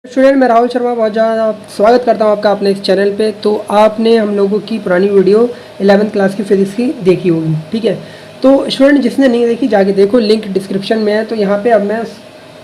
Student, मैं राहुल शर्मा बहुत ज़्यादा स्वागत करता हूँ आपका अपने इस चैनल पे। तो आपने हम लोगों की पुरानी वीडियो 11th क्लास की फिजिक्स की देखी होगी, ठीक है। तो स्टूडेंट जिसने नहीं देखी जाके देखो, लिंक डिस्क्रिप्शन में है। तो यहाँ पे अब मैं उस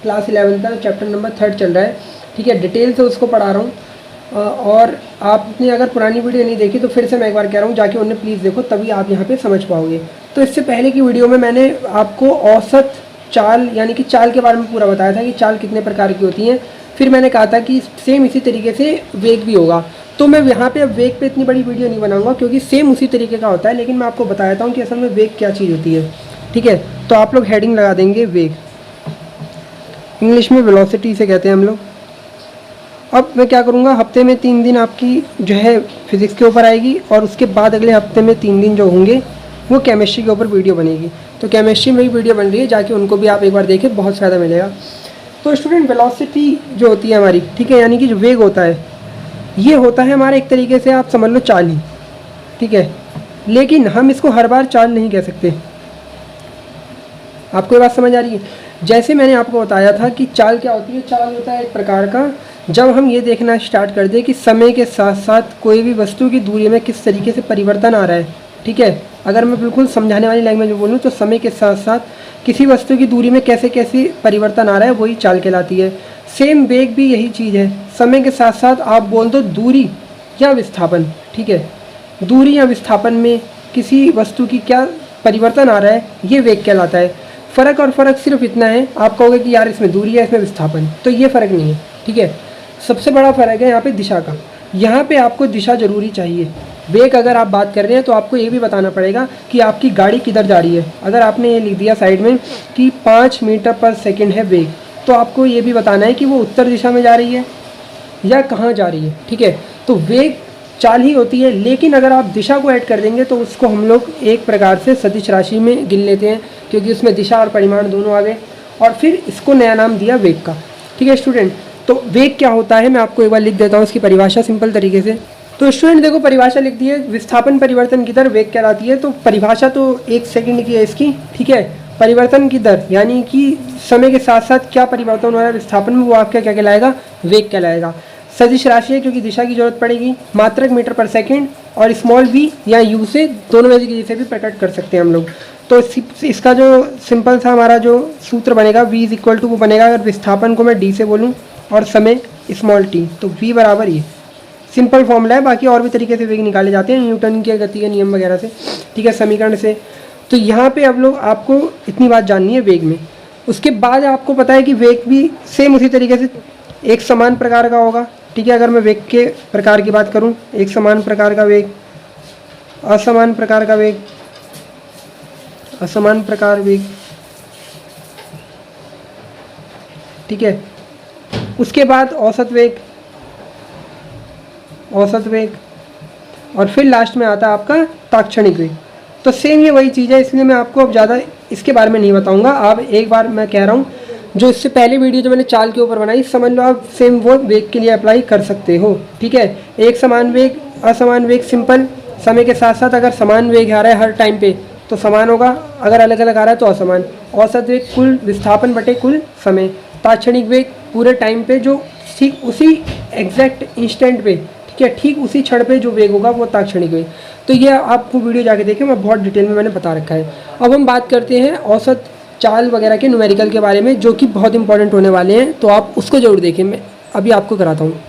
क्लास 11 का चैप्टर नंबर 3 चल रहा है, ठीक है। डिटेल से उसको पढ़ा रहा हूँ। और आपने अगर पुरानी वीडियो नहीं देखी तो फिर से मैं एक बार कह रहा हूँ, जाके उन्हें प्लीज़ देखो, तभी आप यहाँ पर समझ पाओगे। तो इससे पहले की वीडियो में मैंने आपको औसत चाल यानी कि चाल के बारे में पूरा बताया था कि चाल कितने प्रकार की होती हैं। फिर मैंने कहा था कि सेम इसी तरीके से वेग भी होगा। तो मैं यहाँ पे अब वेग पे इतनी बड़ी वीडियो नहीं बनाऊंगा क्योंकि सेम उसी तरीके का होता है, लेकिन मैं आपको बताता हूँ कि असल में वेग क्या चीज़ होती है, ठीक है। तो आप लोग हेडिंग लगा देंगे वेग, इंग्लिश में वेलोसिटी से कहते हैं हम लोग। अब मैं क्या करूँगा, हफ्ते में 3 दिन आपकी जो है फिज़िक्स के ऊपर आएगी, और उसके बाद अगले हफ्ते में 3 दिन जो होंगे वो केमिस्ट्री के ऊपर वीडियो बनेगी। तो केमिस्ट्री में भी वीडियो बन रही है, जाके उनको भी आप एक बार देखें, बहुत फ़ायदा मिलेगा। तो स्टूडेंट वेलोसिटी जो होती है हमारी, ठीक है, यानी कि जो वेग होता है ये होता है हमारा एक तरीके से आप समझ लो चाल ही, ठीक है। लेकिन हम इसको हर बार चाल नहीं कह सकते। आपको ये बात समझ आ रही है? जैसे मैंने आपको बताया था कि चाल क्या होती है, चाल होता है एक प्रकार का जब हम ये देखना स्टार्ट कर दें कि समय के साथ साथ कोई भी वस्तु की दूरी में किस तरीके से परिवर्तन आ रहा है, ठीक है। अगर मैं बिल्कुल समझाने वाली लैंग्वेज में बोलूँ तो समय के साथ साथ किसी वस्तु की दूरी में कैसे कैसे परिवर्तन आ रहा है वही चाल कहलाती है। सेम वेग भी यही चीज़ है, समय के साथ साथ आप बोल दो दूरी या विस्थापन, ठीक है। दूरी या विस्थापन में किसी वस्तु की क्या परिवर्तन आ रहा है ये वेग कहलाता है। फ़र्क और फ़र्क सिर्फ इतना है, आप कहोगे कि यार इसमें दूरी है इसमें विस्थापन, तो ये फ़र्क नहीं है, ठीक है। सबसे बड़ा फ़र्क है यहाँ पे दिशा का। यहाँ पे आपको दिशा ज़रूरी चाहिए। वेग अगर आप बात कर रहे हैं तो आपको ये भी बताना पड़ेगा कि आपकी गाड़ी किधर जा रही है। अगर आपने ये लिख दिया साइड में कि 5 मीटर पर सेकंड है वेग, तो आपको ये भी बताना है कि वो उत्तर दिशा में जा रही है या कहाँ जा रही है, ठीक है। तो वेग चाल ही होती है, लेकिन अगर आप दिशा को ऐड कर देंगे तो उसको हम लोग एक प्रकार से सदिश राशि में गिन लेते हैं, क्योंकि उसमें दिशा और परिमाण दोनों आ गए, और फिर इसको नया नाम दिया वेग का, ठीक है स्टूडेंट। तो वेग क्या होता है मैं आपको एक बार लिख देता हूँ इसकी परिभाषा सिंपल तरीके से। तो स्टूडेंट देखो, परिभाषा लिख दी है, विस्थापन परिवर्तन की दर वेग कहलाती है। तो परिभाषा तो 1 सेकंड की है इसकी, ठीक है। परिवर्तन की दर यानी कि समय के साथ साथ क्या परिवर्तन हो रहा है विस्थापन में, वो आपका क्या कहलाएगा, वेग कहलाएगा। सदिश राशि है क्योंकि दिशा की जरूरत पड़ेगी। मात्रक मीटर पर सेकंड, और स्मॉल v या u से दोनों में से भी प्रकट कर सकते हैं हम लोग। तो इसका जो सिंपल सा हमारा जो सूत्र बनेगा v इज इक्वल टू वो बनेगा, अगर विस्थापन को मैं d से बोलूँ और समय स्मॉल t, तो v बराबर ये सिंपल फॉर्मूला है। बाकी और भी तरीके से वेग निकाले जाते हैं न्यूटन के गति के नियम वगैरह से, ठीक है, समीकरण से। तो यहाँ पे अब लोग आपको इतनी बात जाननी है वेग में। उसके बाद आपको पता है कि वेग भी सेम उसी तरीके से एक समान प्रकार का होगा, ठीक है। अगर मैं वेग के प्रकार की बात करूँ, एक समान प्रकार का वेग, असमान प्रकार का वेग, असमान प्रकार वेग, ठीक है। उसके बाद औसत वेग, औसत वेग, और फिर लास्ट में आता है आपका तात्क्षणिक वेग। तो सेम ये वही चीज़ है, इसलिए मैं आपको अब ज़्यादा इसके बारे में नहीं बताऊंगा। आप एक बार मैं कह रहा हूँ, जो इससे पहले वीडियो जो मैंने चाल के ऊपर बनाई, समझ लो आप सेम वो वेग के लिए अप्लाई कर सकते हो, ठीक है। एक समान वेग, असमान वेग, सिंपल। समय के साथ साथ अगर समान वेग आ रहा है हर टाइम पे तो समान होगा, अगर अलग अलग आ रहा है तो असमान। औसत वेग कुल विस्थापन बटे कुल समय। तात्क्षणिक वेग पूरे टाइम पे जो ठीक उसी एग्जैक्ट इंस्टेंट पे, ठीक है, ठीक उसी क्षण पे जो वेग होगा वो तात्क्षणिक वेग। तो ये आपको वीडियो जाके देखें, मैं बहुत डिटेल में मैंने बता रखा है। अब हम बात करते हैं औसत चाल वगैरह के न्यूमेरिकल के बारे में, जो कि बहुत इंपॉर्टेंट होने वाले हैं, तो आप उसको जरूर देखें। मैं अभी आपको कराता हूँ।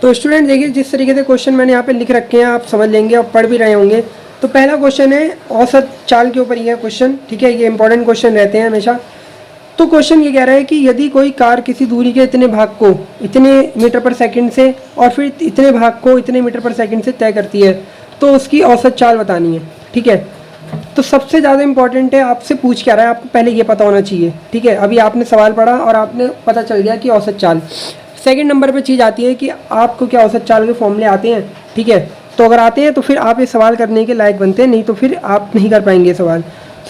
तो स्टूडेंट देखिए, जिस तरीके से क्वेश्चन मैंने यहाँ पे लिख रखे हैं आप समझ लेंगे और पढ़ भी रहे होंगे। तो पहला क्वेश्चन है औसत चाल के ऊपर, यह क्वेश्चन, ठीक है, ये इंपॉर्टेंट क्वेश्चन रहते हैं हमेशा। तो क्वेश्चन ये कह रहा है कि यदि कोई कार किसी दूरी के इतने भाग को इतने मीटर पर सेकंड से और फिर इतने भाग को इतने मीटर पर सेकंड से तय करती है तो उसकी औसत चाल बतानी है, ठीक है। तो सबसे ज़्यादा इंपॉर्टेंट है, आपसे पूछ क्या रहा है, आपको पहले ये पता होना चाहिए, ठीक है। अभी आपने सवाल पढ़ा और आपने पता चल गया कि औसत चाल। सेकंड नंबर पे चीज़ आती है कि आपको क्या औसत चाल के फॉर्मूले आते हैं, ठीक है। तो अगर आते हैं तो फिर आप ये सवाल करने के लायक बनते हैं, नहीं तो फिर आप नहीं कर पाएंगे सवाल।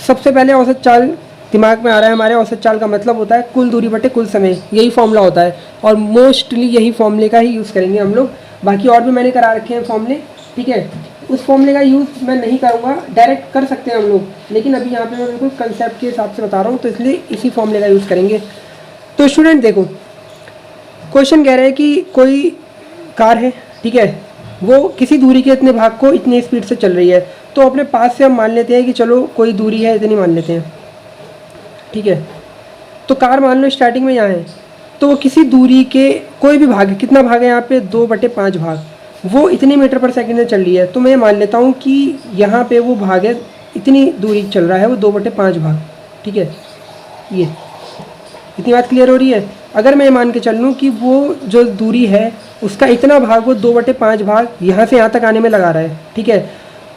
सबसे पहले औसत चाल दिमाग में आ रहा है हमारे, औसत चाल का मतलब होता है कुल दूरी बटे कुल समय, यही फॉर्मूला होता है, और मोस्टली यही फॉर्मूले का ही यूज़ करेंगे हम लोग। बाकी और भी मैंने करा रखे हैं फॉर्मूले, ठीक है। उस फॉर्मूले का यूज़ मैं नहीं करूँगा, डायरेक्ट कर सकते हैं हम लोग, लेकिन अभी यहाँ पे मैं बिल्कुल कंसेप्ट के हिसाब से बता रहा हूँ, तो इसलिए इसी फॉर्मूले का यूज़ करेंगे। तो स्टूडेंट देखो, क्वेश्चन कह रहे हैं कि कोई कार है, ठीक है, वो किसी दूरी के इतने भाग को इतनी स्पीड से चल रही है। तो अपने पास से हम मान लेते हैं कि चलो कोई दूरी है इतनी मान लेते हैं, ठीक है। तो कार मान लो स्टार्टिंग में यहाँ है, तो वो किसी दूरी के कोई भी भाग है, कितना भाग है यहाँ पे 2/5 भाग, वो इतने मीटर पर सेकंड में चल रही है। तो मैं मान लेता हूँ कि यहाँ पे वो भाग है, इतनी दूरी चल रहा है वो 2/5 भाग, ठीक है। ये इतनी बात क्लियर हो रही है। अगर मैं मान के चल लूँ कि वो जो दूरी है उसका इतना भाग वो 2/5 भाग यहाँ से यहाँ तक आने में लगा रहा है, ठीक है।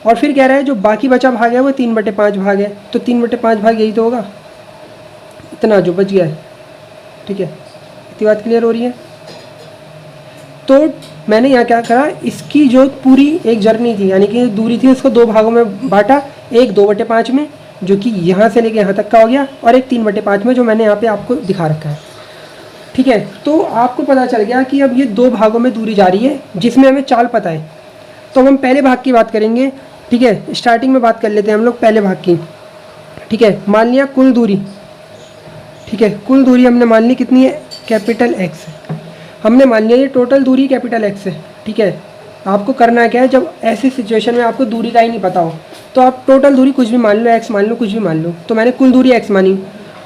और फिर कह रहा है जो बाकी बचा भाग है वो 3/5 भाग है। तो 3/5 भाग यही तो होगा, इतना जो बच गया है, ठीक है। इतनी बात क्लियर हो रही है। तो मैंने यहाँ क्या करा, इसकी जो पूरी एक जर्नी थी यानी कि दूरी थी उसको दो भागों में बांटा, एक 2/5 में जो कि यहाँ से लेके यहाँ तक का हो गया, और एक 3/5 में जो मैंने यहाँ पे आपको दिखा रखा है, ठीक है। तो आपको पता चल गया कि अब ये दो भागों में दूरी जा रही है जिसमें हमें चाल पता है। तो हम पहले भाग की बात करेंगे, ठीक है। स्टार्टिंग में बात कर लेते हैं हम लोग पहले भाग की, ठीक है। मान लिया कुल दूरी, ठीक है, कुल दूरी हमने मान ली कितनी है, कैपिटल एक्स। हमने मान लिया ये टोटल दूरी कैपिटल एक्स है, ठीक है। आपको करना क्या है, जब ऐसी सिचुएशन में आपको दूरी का ही नहीं पता हो तो आप टोटल दूरी कुछ भी मान लो, एक्स मान लो, कुछ भी मान लो। तो मैंने कुल दूरी एक्स मानी।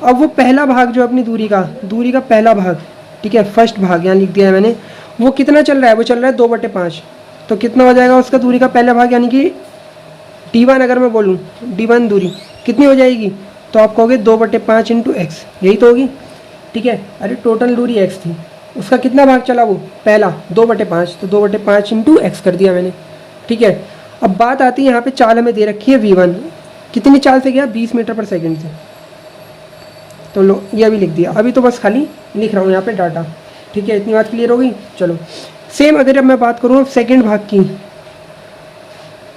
अब वो पहला भाग जो अपनी दूरी का पहला भाग, ठीक है, फर्स्ट भाग यहाँ लिख दिया है मैंने, वो कितना चल रहा है, वो चल रहा है 2/5। तो कितना हो जाएगा उसका दूरी का पहला भाग, यानी कि d1 अगर मैं बोलूँ, d1 दूरी कितनी हो जाएगी, तो आप कहोगे 2/5 इंटू एक्स, यही तो होगी, ठीक है। अरे टोटल दूरी एक्स थी, उसका कितना भाग चला वो पहला 2/5, तो 2/5 इंटू एक्स कर दिया मैंने, ठीक है। अब बात आती है यहाँ पे चाल हमें दे रखी है v1, कितनी चाल से गया 20 मीटर पर सेकंड से। तो लो ये अभी लिख दिया, अभी तो बस खाली लिख रहा हूँ यहाँ पे डाटा, ठीक है। इतनी बात क्लियर हो गई। चलो सेम अगर अब मैं बात करूँ सेकेंड भाग की,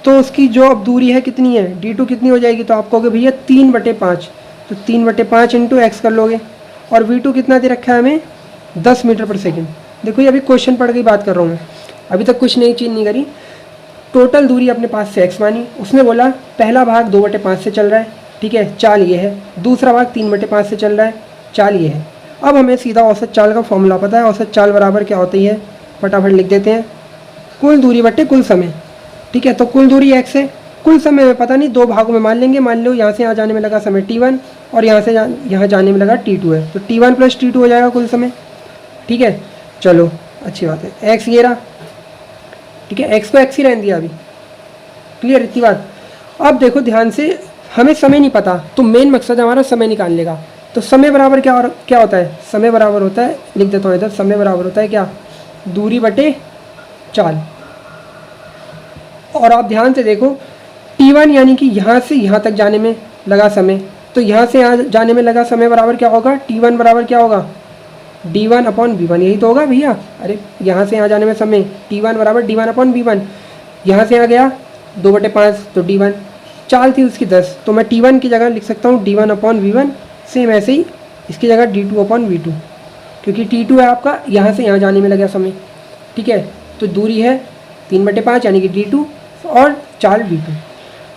तो उसकी जो अब दूरी है कितनी है, d2 कितनी हो जाएगी, तो आप कहोगे भैया 3/5, तो 3/5 इंटू एक्स कर लोगे। और v2 कितना दे रखा है हमें 10 मीटर पर सेकंड। देखो ये अभी क्वेश्चन पढ़ के बात कर रहा हूँ मैं, अभी तक कुछ नई चीज़ नहीं करी। टोटल दूरी अपने पास से x मानी, उसने बोला पहला भाग 2/5 से चल रहा है, ठीक है, चाल ये है। दूसरा भाग 3/5 से चल रहा है, चाल ये है। अब हमें सीधा औसत चाल का फॉर्मूला पता है। औसत चाल बराबर क्या होती है, फटाफट लिख देते हैं, कुल दूरी बटे कुल समय, ठीक है। तो कुल दूरी x है, कुल समय में पता नहीं, दो भागों में मान लेंगे। मान लो यहाँ से यहाँ जाने में लगा समय t1 और यहाँ से यहाँ जाने में लगा t2 है, तो t1 + t2 हो जाएगा कुल समय, ठीक है। चलो अच्छी बात है, x ये रहा, ठीक है, x को x ही रहने दिया अभी, क्लियर इतनी बात। अब देखो ध्यान से, हमें समय नहीं पता तो मेन मकसद है हमारा समय निकालने का। तो समय बराबर क्या होता है, समय बराबर होता है, लिख देता हूँ इधर, समय बराबर होता है क्या, दूरी बटे चाल। और आप ध्यान से देखो t1 यानी कि यहाँ से यहाँ तक जाने में लगा समय, तो यहाँ से यहाँ जाने में लगा समय बराबर क्या होगा, t1 बराबर क्या होगा, d1/v1, यही तो होगा भैया। अरे यहाँ से यहाँ जाने में समय t1 बराबर d1/v1, यहाँ से यहाँ गया 2/5 तो d1, चाल थी उसकी 10, तो मैं t1 की जगह लिख सकता हूँ d1/v1। सेम ऐसे ही इसकी जगह d2/v2, क्योंकि t2 है आपका यहाँ से यहाँ जाने में लगा समय, ठीक है। तो दूरी है 3/5 यानी कि d2 और चाल v2।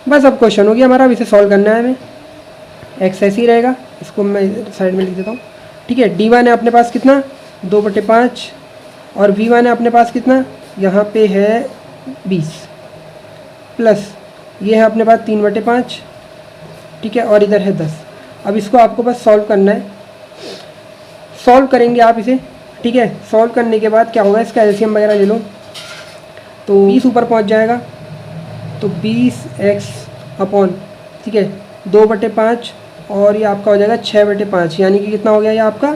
बस अब क्वेश्चन हो गया हमारा, अब इसे सॉल्व करना है हमें। एक्स ऐसे ही रहेगा, इसको मैं साइड में लिख देता हूँ, ठीक है। d1 है अपने पास कितना 2/5 और v1 है अपने पास कितना, यहाँ पे है 20, प्लस ये है अपने पास 3/5, ठीक है, और इधर है 10। अब इसको आपको बस सॉल्व करना है, सॉल्व करेंगे आप इसे, ठीक है। सॉल्व करने के बाद क्या होगा, इसका एलसीएम वगैरह ले लो, तो 20 ऊपर पहुँच जाएगा, तो 20x अपॉन, ठीक है, 2/5 और ये आपका हो जाएगा 6/5, यानी कि कितना हो गया ये आपका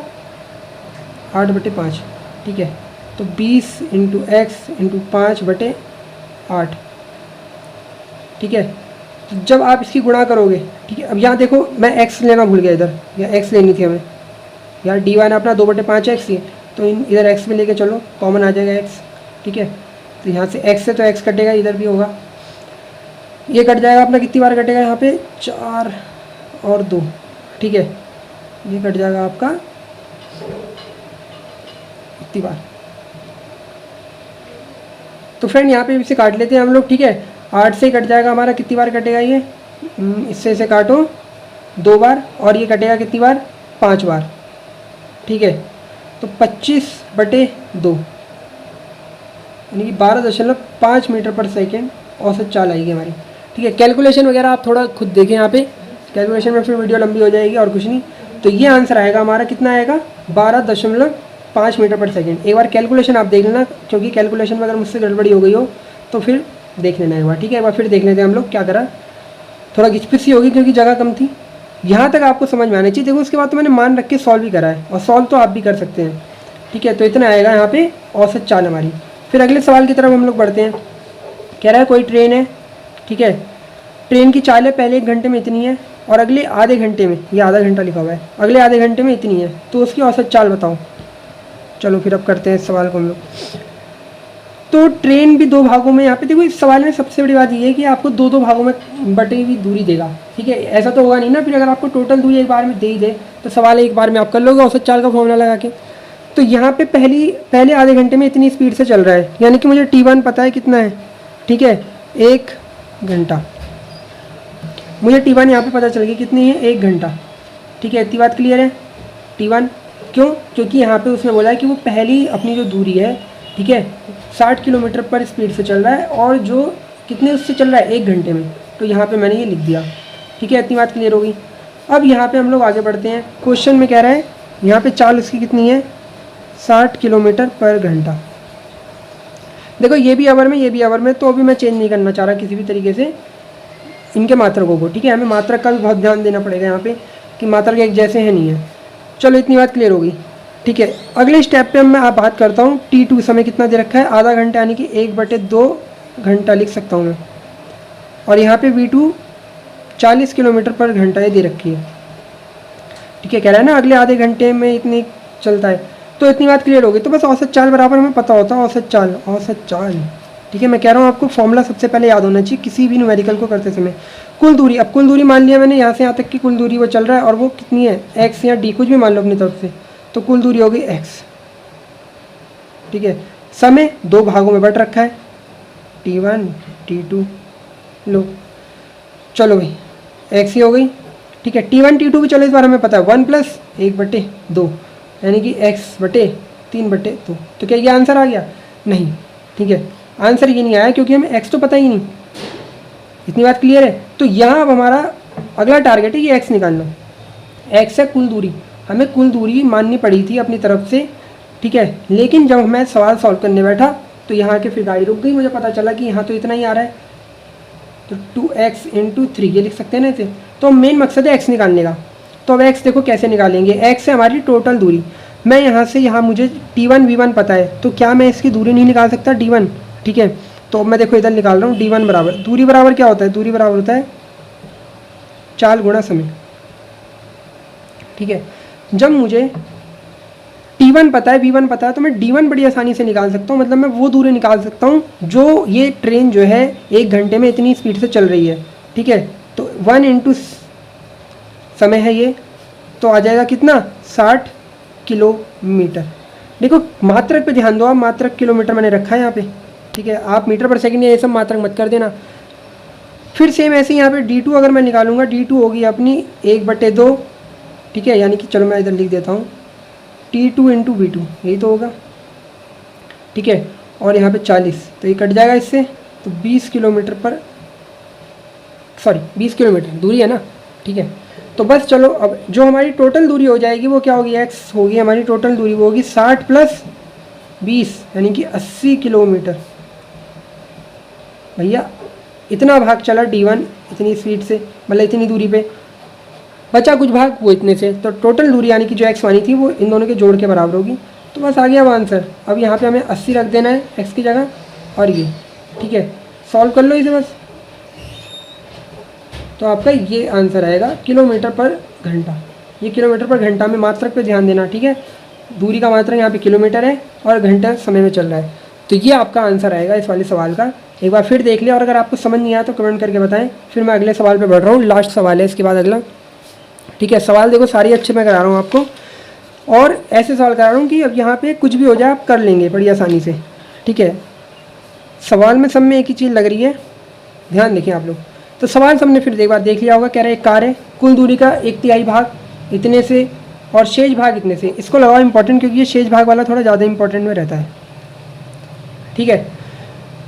8/5, ठीक है। तो 20 × x × 5/8, ठीक है। तो जब आप इसकी गुणा करोगे, ठीक है, अब यहाँ देखो मैं x लेना भूल गया, इधर यहाँ x लेनी थी हमें, यार d1 अपना 2/5x ही, तो इधर x में लेके चलो, कॉमन आ जाएगा x, ठीक है। तो यहाँ से x से तो x कटेगा, इधर भी होगा, ये कट जाएगा अपना, कितनी बार कटेगा यहाँ पे 4 और 2, ठीक है, ये कट जाएगा आपका इतनी बार। तो फ्रेंड यहाँ पे इसे काट लेते हैं हम लोग, ठीक है। 8 से कट जाएगा हमारा, कितनी बार कटेगा ये, इससे इसे काटो 2 बार, और ये कटेगा कितनी बार 5 बार, ठीक है। तो 25/2 यानी कि 12.5 मीटर पर सेकेंड औसत चाल आएगी हमारी। ठीक है, कैलकुलेशन वगैरह आप थोड़ा खुद देखें यहाँ पे, कैलकुलेशन में फिर वीडियो लंबी हो जाएगी और कुछ नहीं। तो ये आंसर आएगा हमारा, कितना आएगा, 12.5 मीटर पर सेकेंड। एक बार कैलकुलेशन आप देख लेना, क्योंकि कैलकुलेशन में अगर मुझसे गड़बड़ी हो गई हो तो फिर देख लेना एक बार। ठीक है, एक बार फिर देख लेते हैं हम लोग क्या करा। थोड़ा घिचपिची होगी क्योंकि जगह कम थी। यहाँ तक आपको समझ में आना चाहिए। देखो उसके बाद तो मैंने मान रख के सॉल्व भी करा है, और सॉल्व तो आप भी कर सकते हैं। ठीक है, तो इतना आएगा यहाँ पे औसत चाल हमारी। फिर अगले सवाल की तरफ हम लोग बढ़ते हैं। कह रहा है कोई ट्रेन है, ठीक है, ट्रेन की चाल है पहले 1 घंटे में इतनी है और अगले आधे घंटे में, ये आधा घंटा लिखा हुआ है, अगले आधे घंटे में इतनी है, तो उसकी औसत चाल बताओ। चलो फिर अब करते हैं इस सवाल को हम लोग। तो ट्रेन भी 2 भागों में, यहाँ पे देखो इस सवाल में सबसे बड़ी बात ये है कि आपको 2 भागों में बटी हुई दूरी देगा। ठीक है, ऐसा तो होगा नहीं ना, फिर अगर आपको टोटल दूरी एक बार में दे ही दे तो सवाल एक बार में आप कर लोगे औसत चाल का फॉर्मूला लगा के। तो यहाँ पे पहले आधे घंटे में इतनी स्पीड से चल रहा है, यानी कि मुझे T1 पता है कितना है। ठीक है, 1 घंटा, मुझे T1 यहाँ पे पता चल गई कितनी है, 1 घंटा। ठीक है, इतनी बात क्लियर है। T1 क्यों, क्योंकि यहाँ पे उसने बोला है कि वो पहली अपनी जो दूरी है, ठीक है, 60 किलोमीटर पर स्पीड से चल रहा है, और जो कितने उससे चल रहा है, 1 घंटे में। तो यहाँ पे मैंने ये लिख दिया। ठीक है, इतनी बात क्लियर होगी। अब यहाँ पे हम लोग आगे बढ़ते हैं। क्वेश्चन में कह रहा है यहाँ पे चाल उसकी कितनी है, 60 किलोमीटर पर घंटा। देखो ये भी आवर में, ये भी आवर में, तो अभी मैं चेंज नहीं करना चाह रहा किसी भी तरीके से इनके मात्रकों को। ठीक है, हमें मात्रक का भी बहुत ध्यान देना पड़ेगा यहाँ पे कि मात्रक एक जैसे हैं नहीं है। चलो इतनी बात क्लियर होगी। ठीक है, अगले स्टेप पे मैं आप बात करता हूँ। T2 समय कितना दे रखा है, आधा घंटा, यानी कि 1/2 घंटा लिख सकता हूँ मैं। और यहाँ पे V2 40 किलोमीटर पर घंटा ये दे रखी है। ठीक है, कह रहा है ना अगले आधे घंटे में इतनी चलता है, तो इतनी बात क्लियर होगी। तो बस औसत चाल बराबर हमें पता होता है, औसत चाल। ठीक है, मैं कह रहा हूँ आपको फॉर्मूला सबसे पहले याद होना चाहिए किसी भी न्यूमेरिकल को करते समय। कुल दूरी, अब कुल दूरी मान लिया मैंने, यहाँ से यहाँ तक की कुल दूरी वो चल रहा है, और वो कितनी है, x या d, कुछ भी मान लो अपनी तरफ से, तो कुल दूरी होगी x। ठीक है, समय 2 भागों में बट रखा है, T1 T2। लो चलो भाई, x ही हो गई। ठीक है, T1 T2 भी चलो इस बार हमें पता है 1 + 1/2, यानी कि x/3/2। तो क्या ये आंसर आ गया, नहीं। ठीक है, आंसर ये नहीं आया क्योंकि हमें x तो पता ही नहीं। इतनी बात क्लियर है। तो यहाँ अब हमारा अगला टारगेट है ये x निकालना। x है कुल दूरी, हमें कुल दूरी माननी पड़ी थी अपनी तरफ से। ठीक है, लेकिन जब मैं सवाल सॉल्व करने बैठा तो यहाँ के फिर गाड़ी रुक गई, मुझे पता चला कि यहाँ तो इतना ही आ रहा है, तो 2x × 3 ये लिख सकते हैं ना इसे। तो मेन मकसद है x निकालने का। तो अब x देखो कैसे निकालेंगे, x है हमारी टोटल दूरी। मैं यहाँ से यहाँ मुझे T1 V1 पता है, तो क्या मैं इसकी दूरी नहीं निकाल सकता, D1। ठीक है, तो मैं देखो इधर निकाल रहा हूँ, D1 बराबर, दूरी बराबर क्या होता है, दूरी बराबर होता है चाल गुणा समय। ठीक है, जब मुझे T1 पता है, V1 पता है, तो मैं D1 बड़ी आसानी से निकाल सकता हूँ। मतलब मैं वो दूरी निकाल सकता हूँ जो ये ट्रेन जो है 1 घंटे में इतनी स्पीड से चल रही है। ठीक है, तो 1 × समय है ये, तो आ जाएगा कितना, 60 किलोमीटर। देखो मात्रक पे ध्यान दो आप, मात्रक किलोमीटर मैंने रखा है यहाँ पे। ठीक है, आप मीटर पर सेकंड ये सब मात्रक मत कर देना। फिर सेम ऐसे ही यहाँ पे D2 अगर मैं निकालूंगा, D2 होगी अपनी 1/2। ठीक है, यानी कि चलो मैं इधर लिख देता हूँ T2 × V2, यही तो होगा। ठीक है, और यहाँ पे 40, तो ये कट जाएगा इससे, तो 20 किलोमीटर दूरी है ना। ठीक है, तो बस चलो अब जो हमारी टोटल दूरी हो जाएगी वो क्या होगी, x होगी हमारी टोटल दूरी, वो होगी 60 + 20 यानी कि 80 किलोमीटर। भैया इतना भाग चला D1 इतनी स्पीड से, मतलब इतनी दूरी पे, बचा कुछ भाग वो इतने से, तो टोटल दूरी यानी कि जो x मानी थी वो इन दोनों के जोड़ के बराबर होगी। तो बस आ गया अब आंसर। अब यहाँ पे हमें 80 रख देना है x की जगह, और ये। ठीक है, सॉल्व कर लो इसे बस, तो आपका ये आंसर आएगा किलोमीटर पर घंटा। ये किलोमीटर पर घंटा में मात्रक पे ध्यान देना। ठीक है, दूरी का मात्रक यहाँ पे किलोमीटर है और घंटा समय में चल रहा है, तो ये आपका आंसर आएगा इस वाले सवाल का। एक बार फिर देख लिया, और अगर आपको समझ नहीं आया तो कमेंट करके बताएं। फिर मैं अगले सवाल पे बढ़ रहा हूँ, लास्ट सवाल है इसके बाद अगला। ठीक है, सवाल देखो सारी अच्छे मैं करा रहा हूँ आपको, और ऐसे सवाल करा रहा हूँ कि अब यहाँ पे कुछ भी हो जाए आप कर लेंगे बड़ी आसानी से। ठीक है, सवाल में सब में एक ही चीज़ लग रही है, ध्यान देखें आप लोग। तो सवाल सबने फिर एक बार देख लिया होगा। कह रहा है एक कार है, कुल दूरी का 1/3 भाग इतने से और शेष भाग इतने से। इसको लगाओ इंपॉर्टेंट, क्योंकि ये शेष भाग वाला थोड़ा ज़्यादा इंपॉर्टेंट में रहता है। ठीक है,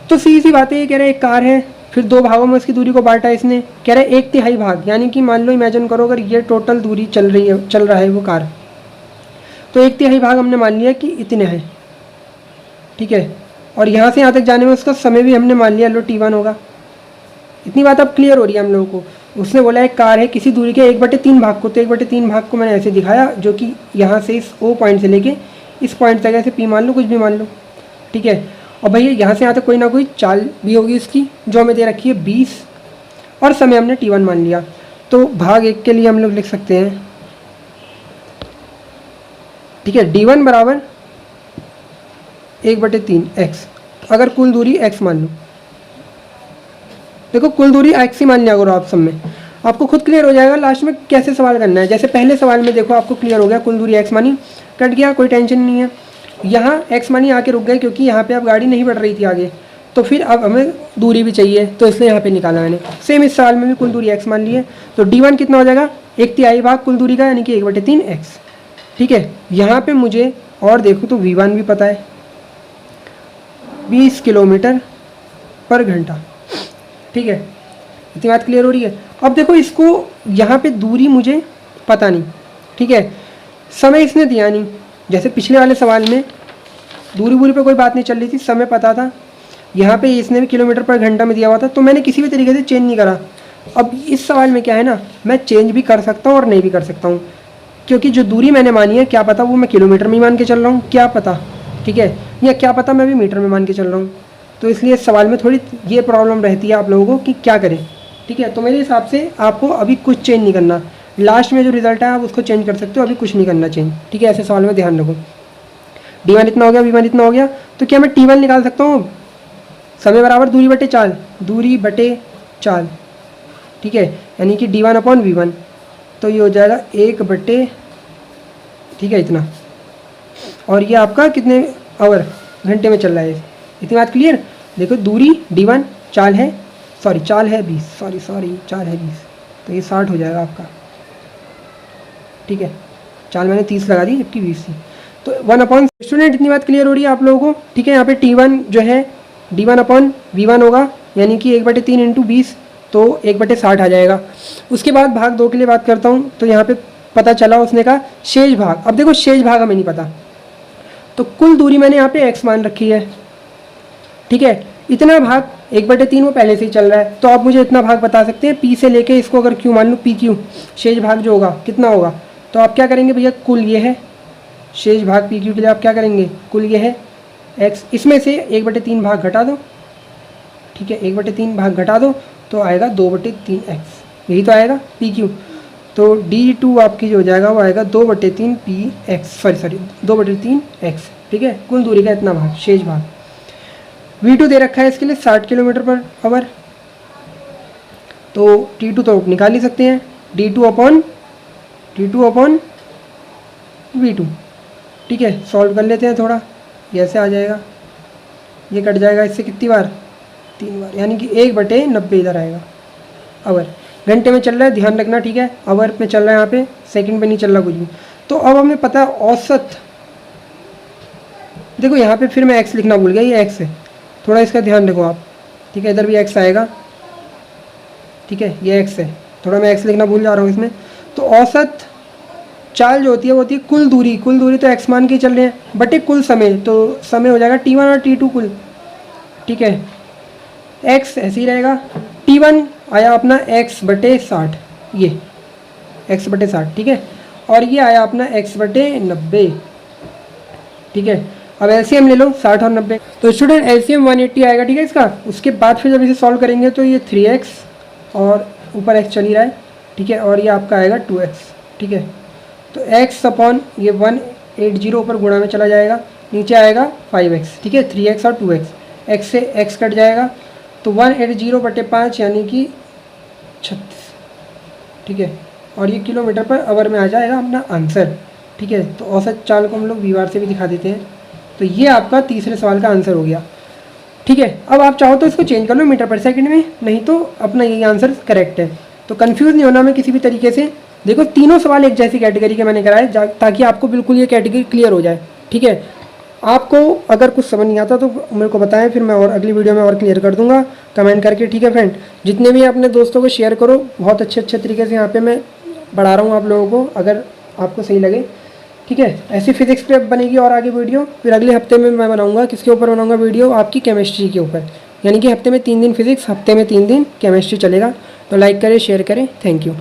तो सीधी सी बात है, ये कह रहे हैं एक कार है, फिर दो भागों में उसकी दूरी को बांटा है इसने, कह रहा है 1/3 भाग, यानी कि मान लो इमेजिन करो अगर ये टोटल दूरी चल रहा है वो कार, तो 1/3 भाग हमने मान लिया कि इतने हैं। ठीक है, और यहाँ से यहाँ तक जाने में उसका समय भी हमने मान लिया लो T1 होगा। इतनी बात अब क्लियर हो रही है हम लोगों को। उसने बोला एक कार है किसी दूरी के 1/3 भाग को, तो 1/3 भाग को मैंने ऐसे दिखाया, जो कि यहाँ से इस O पॉइंट से लेके इस पॉइंट तक, ऐसे P मान लो, कुछ भी मान लो। ठीक है, और भैया यहाँ से यहाँ तक कोई ना कोई चाल भी होगी उसकी, जो हमें दे रखी है 20, और समय हमने T1 मान लिया। तो भाग 1 के लिए हम लोग लिख सकते हैं, ठीक है, D1 बराबर 1/3 x, अगर कुल दूरी x मान लो। देखो कुल दूरी x ही मान लिया करो आप सब में, आपको खुद क्लियर हो जाएगा लास्ट में कैसे सवाल करना है। जैसे पहले सवाल में देखो आपको क्लियर हो गया, कुल दूरी x मानी, कट गया, कोई टेंशन नहीं है। यहाँ x मानी आके रुक गए, क्योंकि यहाँ पे अब गाड़ी नहीं बढ़ रही थी आगे, तो फिर अब हमें दूरी भी चाहिए, तो इसलिए यहाँ पे निकाला मैंने। सेम इस सवाल में भी कुल दूरी x मान ली है, तो D1 कितना हो जाएगा, 1/3 भाग कुल दूरी का, यानी कि 1/3 x। ठीक है, यहाँ पे मुझे और देखो तो V1 भी पता है, 20 किलोमीटर पर घंटा। ठीक है, इतनी बात क्लियर हो रही है। अब देखो इसको यहाँ पे दूरी मुझे पता नहीं, ठीक है, समय इसने दिया नहीं। जैसे पिछले वाले सवाल में दूरी पे कोई बात नहीं चल रही थी, समय पता था, यहाँ पे इसने भी किलोमीटर पर घंटा में दिया हुआ था, तो मैंने किसी भी तरीके से चेंज नहीं करा। अब इस सवाल में क्या है ना, मैं चेंज भी कर सकता हूँ और नहीं भी कर सकता हूँ, क्योंकि जो दूरी मैंने मानी है, क्या पता वो मैं किलोमीटर में ही मान के चल रहा हूँ, क्या पता, ठीक है, या क्या पता मैं भी मीटर में मान के चल रहा हूँ। तो इसलिए इस सवाल में थोड़ी ये प्रॉब्लम रहती है आप लोगों को कि क्या करें। ठीक है, तो मेरे हिसाब से आपको अभी कुछ चेंज नहीं करना, लास्ट में जो रिजल्ट है आप उसको चेंज कर सकते हो, अभी कुछ नहीं करना चेंज। ठीक है, ऐसे सवाल में ध्यान रखो। D1 इतना हो गया, V1 इतना हो गया, तो क्या मैं T1 निकाल सकता हूँ, समय बराबर दूरी बटे चाल, दूरी बटे चाल। ठीक है, यानी कि D1/V1, तो ये हो जाएगा 1/, ठीक है, इतना, और ये आपका कितने आवर घंटे में चल रहा है। इतनी बात क्लियर। देखो दूरी D1 चाल है, चाल है 20, चाल है 20, तो ये 60 हो जाएगा आपका। ठीक है, चाल मैंने 30 लगा दी जबकि 20 थी, तो 1/, स्टूडेंट इतनी बात क्लियर हो रही है आप लोगों को। ठीक है, यहाँ पे T1 जो है D1/V1 होगा, यानी कि 1/3 × 20, तो 1/60 आ जाएगा। उसके बाद भाग 2 के लिए बात करता हूँ, तो यहाँ पे पता चला उसने कहा शेष भाग। अब देखो शेष भाग हमें नहीं पता, तो कुल दूरी मैंने यहाँ पे x मान रखी है। ठीक है, इतना भाग 1/3 वो पहले से ही चल रहा है, तो आप मुझे इतना भाग बता सकते हैं, P से लेके इसको अगर Q मान लूँ, PQ शेष भाग जो होगा कितना होगा। तो आप क्या करेंगे भैया, कुल ये है शेष भाग PQ के लिए, आप क्या करेंगे, कुल ये है x, इसमें से 1/3 भाग घटा दो। ठीक है, 1/3 भाग घटा दो तो आएगा 2/3x, यही तो आएगा PQ। तो D2 आपकी जो हो जाएगा वो आएगा 2/3 PX, 2/3x। ठीक है, कुल दूरी का इतना भाग, शेष भाग। V2 दे रखा है इसके लिए 60 किलोमीटर पर आवर, तो T2 तो निकाल ही सकते हैं, D2/V2। ठीक है, सॉल्व कर लेते हैं थोड़ा, ये ऐसे आ जाएगा, ये कट जाएगा इससे कितनी बार, 3 बार, यानी कि 1/90 इधर आएगा आवर। घंटे में चल रहा है, ध्यान रखना, ठीक है, आवर में चल रहा है, यहाँ पे सेकंड पे नहीं चल रहा कुछ भी। तो अब हमें पता है औसत। देखो यहाँ पे फिर मैं x लिखना भूल गया, ये x है, थोड़ा इसका ध्यान रखो आप। ठीक है, इधर भी x आएगा, ठीक है, ये x है, थोड़ा मैं x लिखना भूल जा रहा हूँ इसमें। तो औसत चाल जो होती है वो होती है कुल दूरी तो x मान के चल रहे हैं, बटे कुल समय, तो समय हो जाएगा T1 और T2 कुल। ठीक है, x ऐसे ही रहेगा, T1 आया अपना x/60, ये x/60, ठीक है, और ये आया अपना x/90। ठीक है, अब एलसीएम ले लो 60 और 90, तो स्टूडेंट एलसीएम 180 आएगा। ठीक है, इसका उसके बाद फिर जब इसे सॉल्व करेंगे तो ये 3x और ऊपर x चल ही रहा है। ठीक है, और ये आपका आएगा 2x। ठीक है, तो x/ ये 180 ऊपर गुणा में चला जाएगा, नीचे आएगा 5x। ठीक है, 3x और 2x, x से x कट जाएगा, तो 180/5 यानी कि 36। ठीक है, और ये किलोमीटर पर आवर में आ जाएगा अपना आंसर। ठीक है, तो औसत चाल को हम लोग V बार से भी दिखा देते हैं, तो ये आपका तीसरे सवाल का आंसर हो गया। ठीक है, अब आप चाहो तो इसको चेंज कर लो मीटर पर सेकंड में, नहीं तो अपना यही आंसर करेक्ट है। तो कंफ्यूज नहीं होना मैं किसी भी तरीके से, देखो तीनों सवाल एक जैसी कैटेगरी के मैंने कराए ताकि आपको बिल्कुल ये कैटेगरी क्लियर हो जाए। ठीक है, आपको अगर कुछ समझ नहीं आता तो मेरे को बताएं, फिर मैं और अगली वीडियो में और क्लियर कर दूंगा कमेंट करके। ठीक है फ्रेंड, जितने भी अपने दोस्तों को शेयर करो, बहुत अच्छे तरीके से यहाँ पे मैं बढ़ा रहा हूँ आप लोगों को, अगर आपको सही लगे। ठीक है, ऐसी फिजिक्स पे बनेगी और आगे वीडियो। फिर अगले हफ्ते में मैं बनाऊंगा, किसके ऊपर बनाऊंगा वीडियो, आपकी केमिस्ट्री के ऊपर। यानी कि हफ्ते में 3 दिन फिजिक्स, हफ्ते में 3 दिन केमिस्ट्री चलेगा। तो लाइक करें, शेयर करें, थैंक यू।